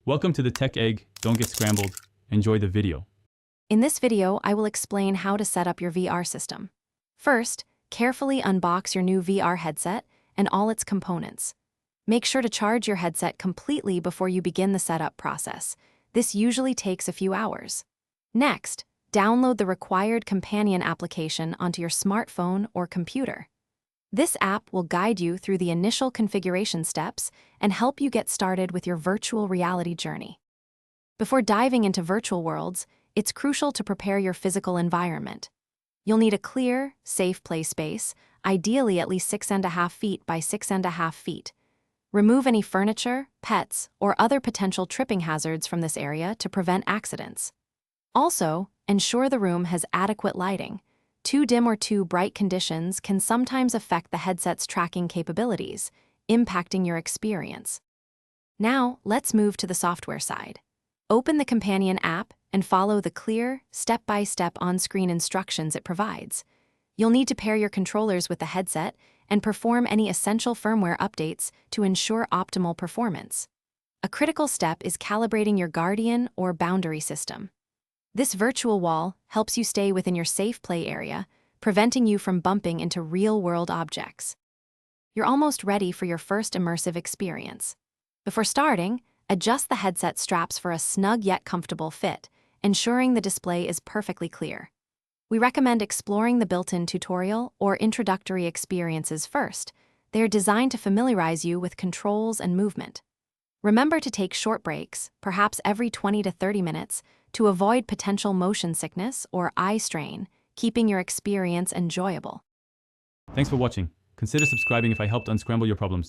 Welcome to the Tech Egg. Don't get scrambled. Enjoy the video. In this video, I will explain how to set up your VR system. First, carefully unbox your new VR headset and all its components. Make sure to charge your headset completely before you begin the setup process. This usually takes a few hours. Next, download the required companion application onto your smartphone or computer. This app will guide you through the initial configuration steps and help you get started with your virtual reality journey. Before diving into virtual worlds, it's crucial to prepare your physical environment. You'll need a clear, safe play space, ideally at least 6.5 feet by 6.5 feet. Remove any furniture, pets, or other potential tripping hazards from this area to prevent accidents. Also, ensure the room has adequate lighting. Too dim or too bright conditions can sometimes affect the headset's tracking capabilities, impacting your experience. Now, let's move to the software side. Open the companion app and follow the clear, step-by-step on-screen instructions it provides. You'll need to pair your controllers with the headset and perform any essential firmware updates to ensure optimal performance. A critical step is calibrating your Guardian or boundary system. This virtual wall helps you stay within your safe play area, preventing you from bumping into real-world objects. You're almost ready for your first immersive experience. Before starting, adjust the headset straps for a snug yet comfortable fit, ensuring the display is perfectly clear. We recommend exploring the built-in tutorial or introductory experiences first. They are designed to familiarize you with controls and movement. Remember to take short breaks, perhaps every 20 to 30 minutes, to avoid potential motion sickness or eye strain, keeping your experience enjoyable. Thanks for watching. Consider subscribing if I helped unscramble your problems.